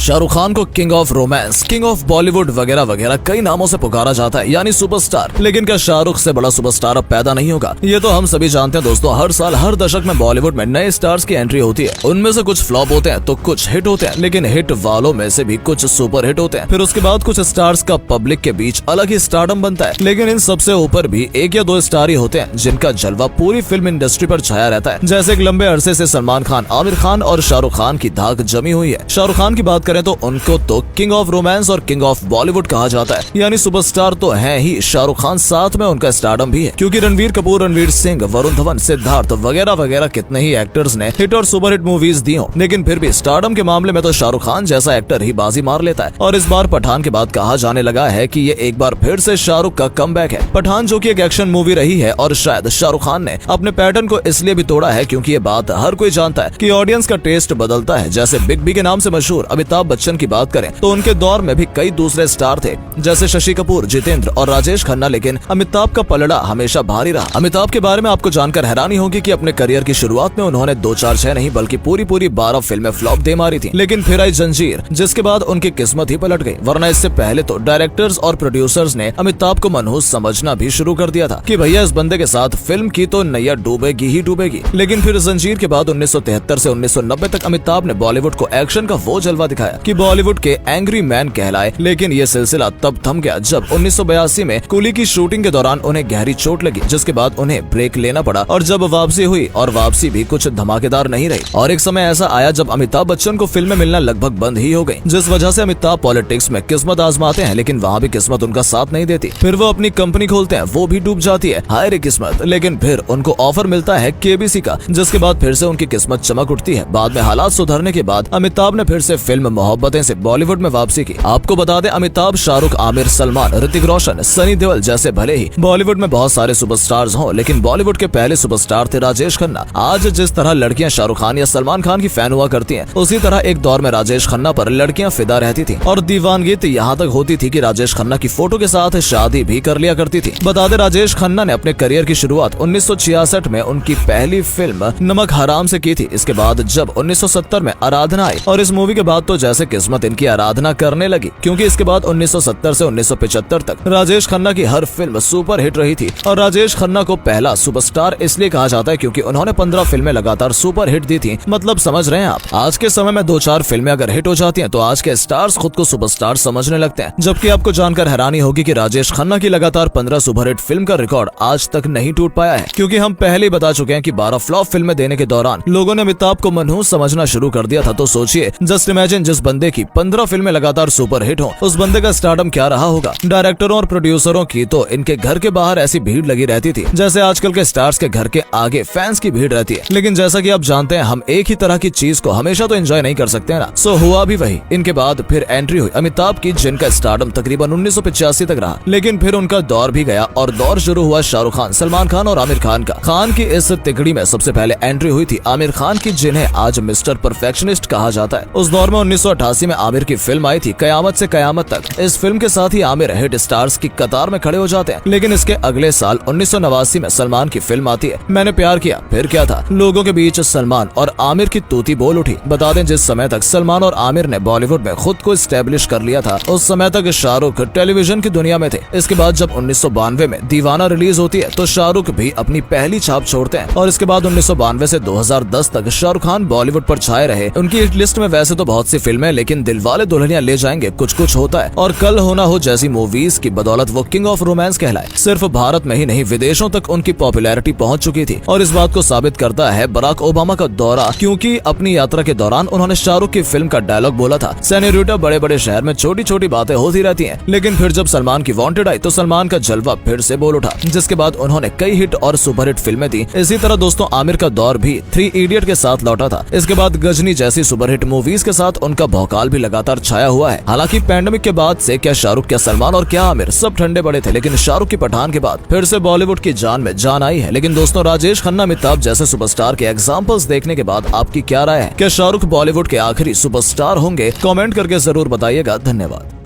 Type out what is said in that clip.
शाहरुख खान को king of romance, king of Bollywood वगैरह वगैरह कई नामों से पुकारा जाता है, यानी सुपरस्टार। लेकिन क्या शाहरुख से बड़ा सुपरस्टार अब पैदा नहीं होगा? ये तो हम सभी जानते हैं दोस्तों। हर साल हर दशक में बॉलीवुड में नए स्टार्स की एंट्री होती है। उनमें से कुछ फ्लॉप होते हैं तो कुछ हिट होते हैं, लेकिन हिट वालों में से भी कुछ सुपर हिट होते हैं। फिर उसके बाद कुछ स्टार्स का पब्लिक के बीच अलग ही स्टारडम बनता है। लेकिन इन सबसे ऊपर भी एक या दो स्टार ही होते हैं जिनका जलवा पूरी फिल्म इंडस्ट्री पर छाया रहता है। जैसे एक लंबे अरसे से सलमान खान, आमिर खान और शाहरुख खान की धाक जमी हुई है। शाहरुख खान की बात करें तो उनको तो किंग ऑफ रोमांस और किंग ऑफ बॉलीवुड कहा जाता है, यानी सुपरस्टार तो है ही शाहरुख खान, साथ में उनका स्टारडम भी है। क्योंकि रणवीर कपूर, रणवीर सिंह, वरुण धवन, सिद्धार्थ वगैरह वगैरह कितने ही एक्टर्स ने हिट और सुपर हिट मूवीज दी हो, लेकिन फिर भी स्टारडम के मामले में तो शाहरुख खान जैसा एक्टर ही बाजी मार लेता है। और इस बार पठान के बाद कहा जाने लगा है कि ये एक बार फिर से शाहरुख का कमबैक है। पठान जो कि एक एक्शन मूवी रही है और शायद शाहरुख खान ने अपने पैटर्न को इसलिए भी तोड़ा है क्योंकि ये बात हर कोई जानता है कि ऑडियंस का टेस्ट बदलता है। जैसे बिग बी के नाम से मशहूर अमिताभ बच्चन की बात करें तो उनके दौर में भी कई दूसरे स्टार थे, जैसे शशि कपूर, जितेंद्र और राजेश खन्ना, लेकिन अमिताभ का पलड़ा हमेशा भारी रहा। अमिताभ के बारे में आपको जानकर हैरानी होगी कि अपने करियर की शुरुआत में उन्होंने 2, 4, 6 नहीं बल्कि पूरी 12 फिल्में फ्लॉप दे मारी थी। लेकिन फिर आई जंजीर, जिसके बाद उनकी किस्मत ही पलट गई। वरना इससे पहले तो डायरेक्टर्स और प्रोड्यूसर्स ने अमिताभ को मनहूस समझना भी शुरू कर दिया था कि भैया इस बंदे के साथ फिल्म की तो नैया डूबेगी ही डूबेगी। लेकिन फिर जंजीर के बाद 1973 से 1990 तक अमिताभ ने बॉलीवुड को एक्शन का वो जलवा दिखाया कि बॉलीवुड के एंग्री मैन कहलाए। लेकिन ये सिलसिला तब थम गया जब 1982 में कूली की शूटिंग के दौरान उन्हें गहरी चोट लगी, जिसके बाद उन्हें ब्रेक लेना पड़ा। और जब वापसी हुई, और वापसी भी कुछ धमाकेदार नहीं रही। और एक समय ऐसा आया जब अमिताभ बच्चन को फिल्में मिलना लगभग बंद ही हो गई, जिस वजह से अमिताभ पॉलिटिक्स में किस्मत आजमाते हैं, लेकिन वहाँ भी किस्मत उनका साथ नहीं देती। फिर वो अपनी कंपनी खोलते हैं, वो भी डूब जाती है, हाय रे किस्मत। लेकिन फिर उनको ऑफर मिलता है केबीसी का, जिसके बाद फिर से उनकी किस्मत चमक उठती है। बाद में हालात सुधरने के बाद अमिताभ ने फिर से फिल्म मोहब्बतें से बॉलीवुड में वापसी की। आपको बता दें, अमिताभ, शाहरुख, आमिर, सलमान, ऋतिक रोशन, सनी देओल जैसे भले ही बॉलीवुड में बहुत सारे सुपरस्टार्स हों, लेकिन बॉलीवुड के पहले सुपरस्टार थे राजेश खन्ना। आज जिस तरह लड़कियां शाहरुख खान या सलमान खान की फैन हुआ करती हैं, उसी तरह एक दौर में राजेश खन्ना पर लड़कियां फिदा रहती थी और दीवानगी यहाँ तक होती थी कि राजेश खन्ना की फोटो के साथ शादी भी कर लिया करती थी। बता दें, राजेश खन्ना ने अपने करियर की शुरुआत 1966 में उनकी पहली फिल्म नमक हराम से की थी। इसके बाद जब 1970 में आराधना आई, और इस मूवी के बाद तो जैसे किस्मत इनकी आराधना करने लगी, क्योंकि इसके बाद 1970 से 1975 तक राजेश खन्ना की हर फिल्म सुपर हिट रही थी। और राजेश खन्ना को पहला सुपरस्टार इसलिए कहा जाता है क्योंकि उन्होंने 15 फिल्में लगातार सुपर हिट दी थी। मतलब समझ रहे हैं आप, आज के समय में 2-4 फिल्में अगर हिट हो जाती हैं तो आज के स्टार्स खुद को सुपरस्टार समझने लगते हैं। जबकि आपको जानकर हैरानी होगी कि राजेश खन्ना की लगातार 15 सुपर हिट फिल्म का रिकॉर्ड आज तक नहीं टूट पाया है, क्योंकि हम पहले ही बता चुके हैं कि 12 फ्लॉप फिल्में देने के दौरान लोगों ने अमिताभ को मनहूस समझना शुरू कर दिया था। तो सोचिए, जस्ट इमेजिन, जिस बंदे की 15 फिल्में लगातार सुपर हिट हो, उस बंदे का स्टारडम क्या रहा होगा। डायरेक्टरों और प्रोड्यूसरों की तो इनके घर के बाहर ऐसी भीड़ लगी रहती थी जैसे आजकल के स्टार्स के घर के आगे फैंस की भीड़ रहती है। लेकिन जैसा कि आप जानते हैं, हम एक ही तरह की चीज को हमेशा तो एंजॉय नहीं कर सकते ना। सो हुआ भी वही। इनके बाद फिर एंट्री हुई अमिताभ की, जिनका स्टारडम तकरीबन 1985 तक रहा। लेकिन फिर उनका दौर भी गया और दौर शुरू हुआ शाहरुख खान, सलमान खान और आमिर खान का। खान की इस तिकड़ी में सबसे पहले एंट्री हुई थी आमिर खान की, जिन्हें आज मिस्टर परफेक्शनिस्ट कहा जाता है। उस दौर में 1988 में आमिर की फिल्म आई थी कयामत से कयामत तक। इस फिल्म के साथ ही आमिर हिट स्टार्स की कतार में खड़े हो जाते हैं। लेकिन इसके अगले साल 1989 में सलमान की फिल्म आती है मैंने प्यार किया। फिर क्या था, लोगों के बीच सलमान और आमिर की तूती बोल उठी। बता दें, जिस समय तक सलमान और आमिर ने बॉलीवुड में खुद को स्टैब्लिश कर लिया था, उस समय तक शाहरुख टेलीविजन की दुनिया में थे। इसके बाद जब 1992 में दीवाना रिलीज होती है तो शाहरुख भी अपनी पहली छाप छोड़ते हैं। और इसके बाद 1992 से 2010 तक शाहरुख खान बॉलीवुड पर छाए रहे। उनकी हिट लिस्ट में वैसे तो बहुत सी फिल्में, लेकिन दिलवाले दुल्हनिया ले जाएंगे, कुछ कुछ होता है और कल हो ना हो जैसी मूवीज की बदौलत वो किंग ऑफ रोमांस कहलाए। सिर्फ भारत में ही नहीं, विदेशों तक उनकी पॉपुलैरिटी पहुंच चुकी थी। और इस बात को साबित करता है बराक ओबामा का दौरा, क्योंकि अपनी यात्रा के दौरान उन्होंने शाहरुख की फिल्म का डायलॉग बोला था, सेनोरिटा, बड़े बड़े शहर में छोटी छोटी बातें होती रहती हैं। लेकिन फिर जब सलमान की वांटेड आई तो सलमान का जलवा फिर से बोल उठा, जिसके बाद उन्होंने कई हिट और सुपर हिट फिल्में दी। इसी तरह दोस्तों, आमिर का दौर भी 3 इडियट के साथ लौटा था। इसके बाद गजनी जैसी सुपर हिट मूवीज के साथ उनका भौकाल भी लगातार छाया हुआ है। हालांकि पैंडेमिक के बाद से क्या शाहरुख, क्या सलमान और क्या आमिर सब ठंडे बड़े थे, लेकिन शाहरुख की पठान के बाद फिर से बॉलीवुड की जान में जान आई है। लेकिन दोस्तों, राजेश खन्ना, अमिताभ जैसे सुपरस्टार के एग्जांपल्स देखने के बाद आपकी क्या राय है? क्या शाहरुख बॉलीवुड के आखिरी सुपरस्टार होंगे? कमेंट करके जरूर बताइएगा। धन्यवाद।